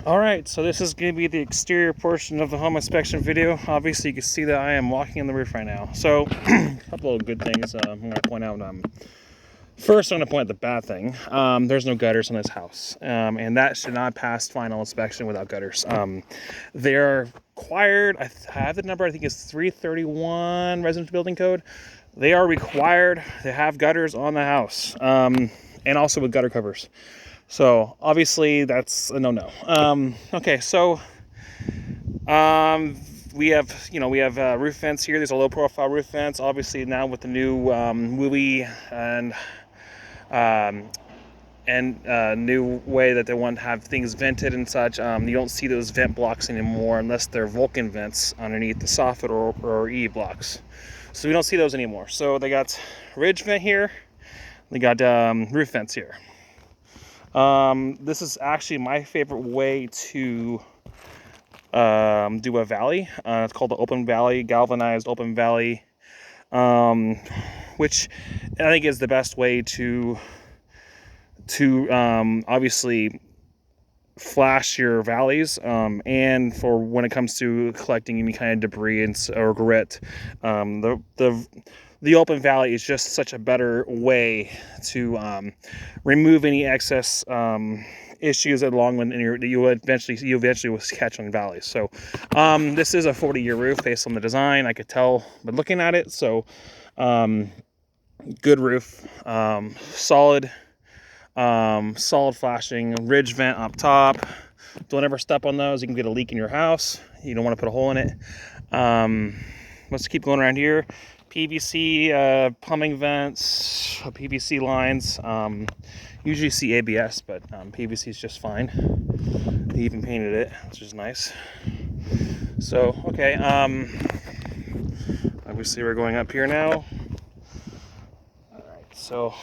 All right, so this is going to be the exterior portion of the home inspection video. Obviously, you can see that I am walking on the roof right now. So, a couple of good things I'm going to point out. First, I'm going to point out the bad thing. There's no gutters in this house, and that should not pass final inspection without gutters. They're required. I have the number. I think it's 331 residential building code. They are required to have gutters on the house, and also with gutter covers. So obviously that's a no-no. Okay, so we have roof vents here. There's a low-profile roof vents. Obviously now with the new WUI and new way that they want to have things vented and such, you don't see those vent blocks anymore unless they're Vulcan vents underneath the soffit or E blocks. So we don't see those anymore. So they got ridge vent here. They got roof vents here. This is actually my favorite way to do a valley. It's called the open valley, galvanized open valley, which I think is the best way to obviously flash your valleys, and for when it comes to collecting any kind of debris or grit. The open valley is just such a better way to remove any excess issues along when you eventually will catch on valleys. So this is a 40-year roof based on the design. I could tell by looking at it. So good roof, solid flashing, ridge vent up top. Don't ever step on those. You can get a leak in your house. You don't want to put a hole in it. Let's keep going around here. PVC plumbing vents, PVC lines. Usually see ABS, but PVC is just fine. They even painted it, which is nice. So, okay. Obviously, we're going up here now. All right. So,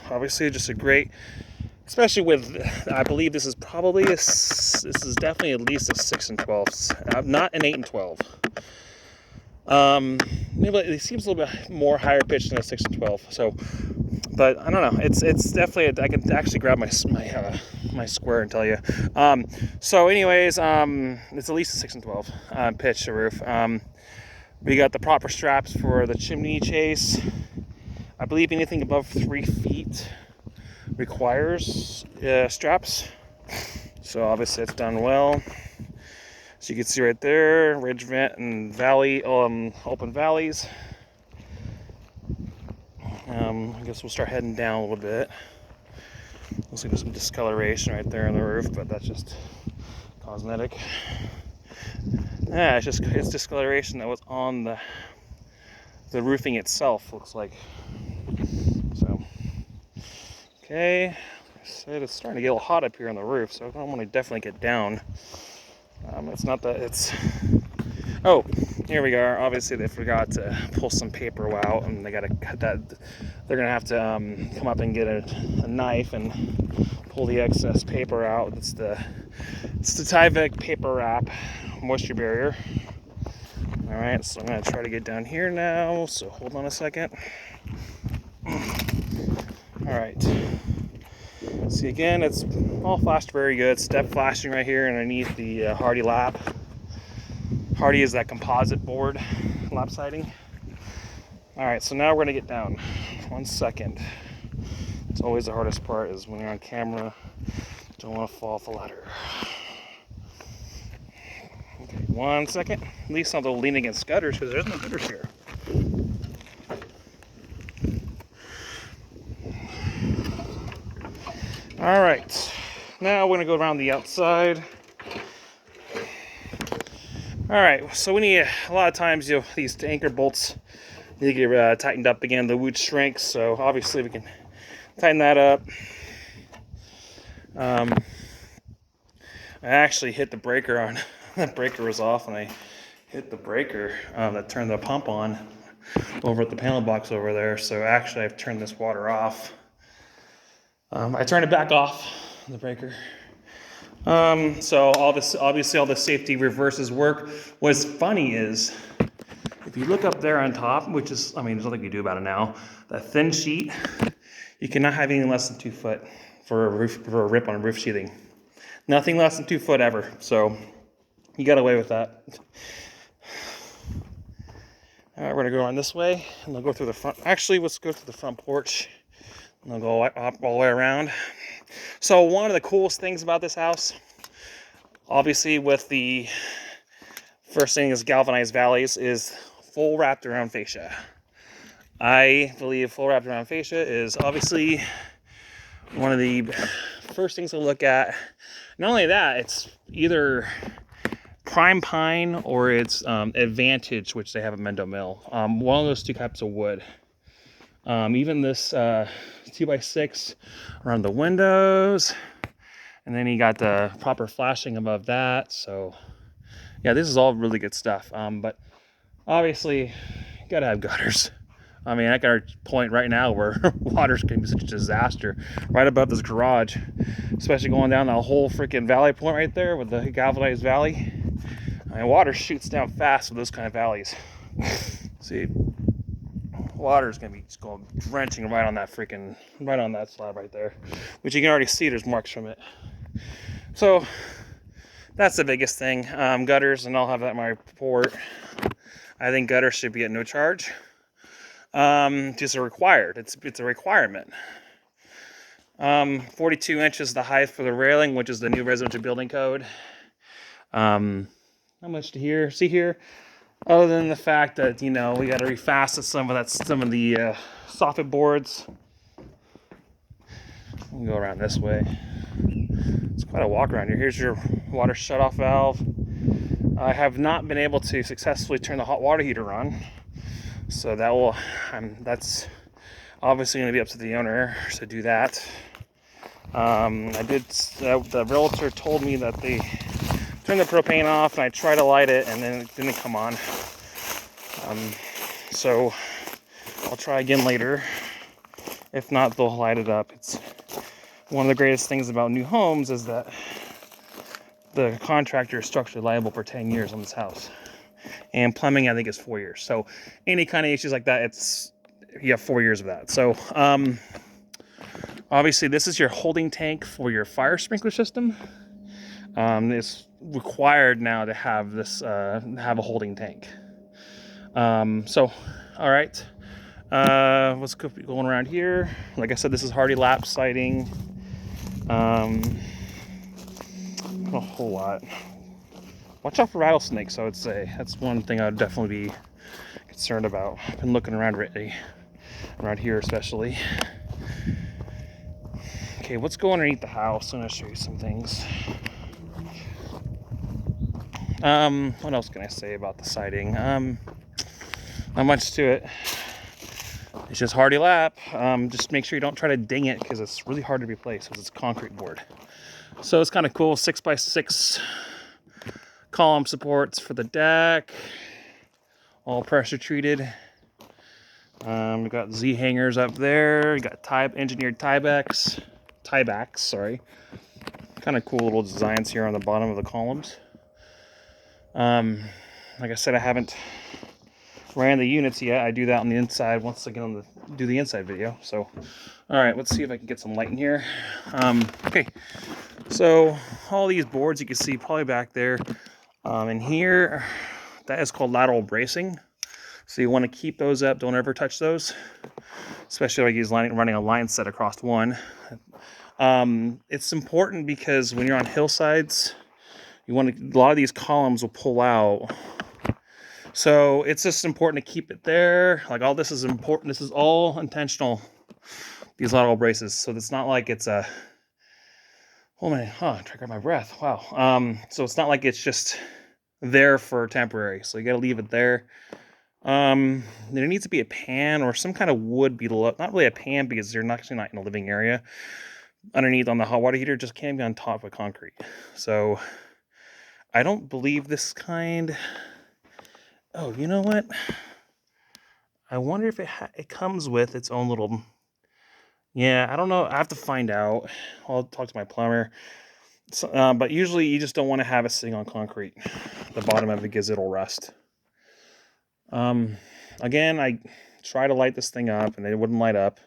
obviously, just a great, especially with, I believe this is definitely at least a 6 and 12, not an 8 and 12. Maybe it seems a little bit more higher pitched than a 6 and 12. So, but I don't know. It's definitely, I can actually grab my square and tell you. So anyways, it's at least a 6 and 12 pitch to roof. We got the proper straps for the chimney chase. I believe anything above 3 feet requires straps. So obviously it's done well. So you can see right there, ridge vent and valley, open valleys. I guess we'll start heading down a little bit. Looks like there's some discoloration right there on the roof, but that's just cosmetic. Yeah, it's discoloration that was on the roofing itself, looks like. So, okay. Like I said, it's starting to get a little hot up here on the roof, so I don't want to definitely get down. It's not that it's... Oh, here we are. Obviously, they forgot to pull some paper out, and they got to cut that. They're going to have to come up and get a knife and pull the excess paper out. It's the Tyvek paper wrap moisture barrier. All right, so I'm going to try to get down here now, so hold on a second. All right. See, again, it's all flashed very good. Step flashing right here underneath the Hardie lap. Hardie is that composite board lap siding. All right, so now we're gonna get down. 1 second. It's always the hardest part is when you're on camera. Don't want to fall off the ladder. Okay, 1 second. At least I'll lean against gutters because there's no gutters here. All right, now we're gonna go around the outside. All right, so we need, a lot of times, these anchor bolts need to get tightened up again. The wood shrinks, so obviously we can tighten that up. I actually hit the breaker on, that breaker was off, and I hit the breaker that turned the pump on over at the panel box over there. So actually I've turned this water off. I turned it back off, the breaker. So obviously all the safety reverses work. What's funny is, if you look up there on top, which is, I mean, there's nothing you can do about it now, that thin sheet, you cannot have anything less than 2 foot for a rip on roof sheathing. Nothing less than 2 foot ever. So you got away with that. All right, we're gonna go around this way, and we'll go through the front. Actually, let's go through the front porch, and we'll go up all the way around. So one of the coolest things about this house, obviously with the first thing is galvanized valleys, is full wrapped around fascia. I believe full wrapped around fascia is obviously one of the first things to look at. Not only that, it's either prime pine or it's Advantage, which they have at Mendo Mill. One of those two types of wood. Even this 2x6 around the windows, and then you got the proper flashing above that. So yeah, this is all really good stuff. But obviously, you gotta have gutters. I mean, I got a point right now where water's gonna be such a disaster right above this garage, especially going down that whole freaking valley point right there with the galvanized valley. I mean, water shoots down fast with those kind of valleys. See, water's gonna be just going drenching right on that slab right there, which you can already see there's marks from it. So that's the biggest thing. Gutters, and I'll have that in my report. I think gutters should be at no charge. Just a required. It's a requirement. 42 inches the height for the railing, which is the new residential building code. Not much to see here, other than the fact that, you know, we got to refacet some of the soffit boards. We'll go around this way. It's quite a walk around here. Here's your water shutoff valve. I have not been able to successfully turn the hot water heater on, so that's obviously going to be up to the owner to do that. The realtor told me that they turned the propane off, and I tried to light it, and then it didn't come on. So I'll try again later. If not, they'll light it up. It's one of the greatest things about new homes is that the contractor is structurally liable for 10 years on this house. And plumbing, I think, is 4 years. So any kind of issues like that, you have 4 years of that. So obviously, this is your holding tank for your fire sprinkler system. It's required now to have this have a holding tank. So all right, let's go going around here. Like I said, this is Hardie lap siding. Not a whole lot. Watch out for rattlesnakes, I would say. That's one thing I would definitely be concerned about. I've been looking around here especially. Okay, let's go underneath the house. I'm gonna show you some things. What else can I say about the siding? Not much to it. It's just Hardie lap. Just make sure you don't try to ding it, because it's really hard to replace because it's concrete board. So it's kind of cool. 6x6 column supports for the deck, all pressure treated. We've got Z hangers up there. We got engineered tiebacks. Sorry. Kind of cool little designs here on the bottom of the columns. Like I said, I haven't ran the units yet. I do that on the inside once I do the inside video. So, all right, let's see if I can get some light in here. Okay, so all these boards you can see probably back there. In here, that is called lateral bracing. So you want to keep those up. Don't ever touch those, especially like he's running a line set across one. It's important because when you're on hillsides, a lot of these columns will pull out. So it's just important to keep it there. Like, all this is important. This is all intentional, these lateral braces. So it's not like it's a, try to grab my breath. Wow. So it's not like it's just there for temporary. So you got to leave it there. There needs to be a pan or some kind of wood below. Not really a pan, because they're actually not in a living area. Underneath on the hot water heater, just can't be on top of concrete. So I don't believe this kind. Oh, you know what? I wonder if it comes with its own little. Yeah, I don't know. I have to find out. I'll talk to my plumber. So, but usually you just don't want to have it sitting on concrete. The bottom of it gives it'll rust. Again, I try to light this thing up and it wouldn't light up.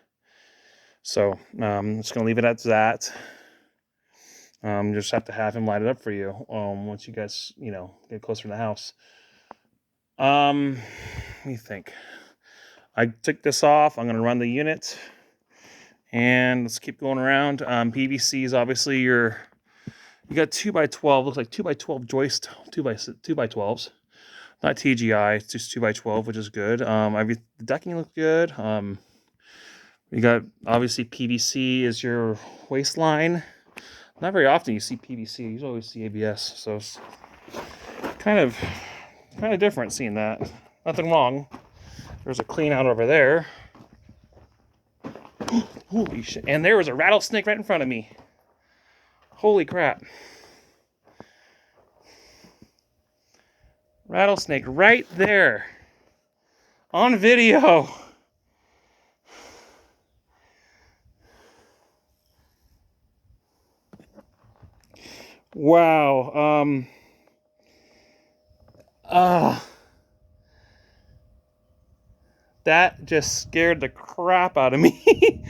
So I'm just going to leave it at that. Just have to have him light it up for you once you guys, get closer to the house. Let me think. I took this off. I'm going to run the unit. And let's keep going around. PVC is obviously you got 2x12, looks like 2x12 joist, 2x12s. Not TGI, it's just 2x12, which is good. The decking looks good. You got, obviously, PVC is your waistline. Not very often you see PVC, you always see ABS, so it's kind of different seeing that. Nothing wrong. There's a clean out over there. Holy shit. And there was a rattlesnake right in front of me. Holy crap. Rattlesnake right there. On video. Wow. That just scared the crap out of me.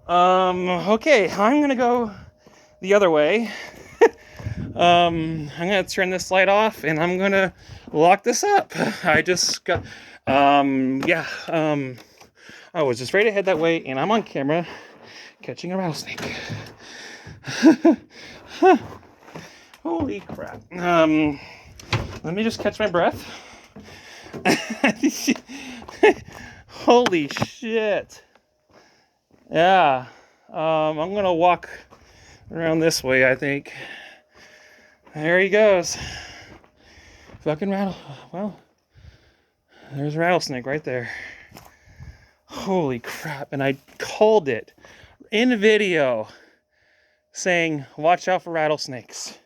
Okay, I'm gonna go the other way. I'm gonna turn this light off and I'm gonna lock this up. I just got, I was just ready to head that way and I'm on camera catching a rattlesnake. Holy crap. Let me just catch my breath. Holy shit. Yeah. I'm gonna walk around this way, I think. There he goes. Fucking well, there's a rattlesnake right there. Holy crap. And I called it in video saying, watch out for rattlesnakes.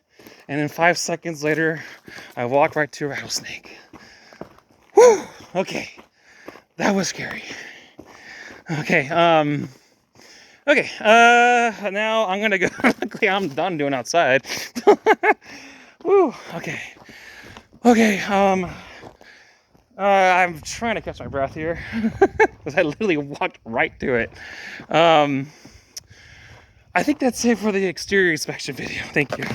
And then 5 seconds later, I walked right to a rattlesnake. Whew! Okay. That was scary. Okay, now I'm gonna go. Luckily, I'm done doing outside. Woo, okay. I'm trying to catch my breath here because I literally walked right to it. I think that's it for the exterior inspection video. Thank you.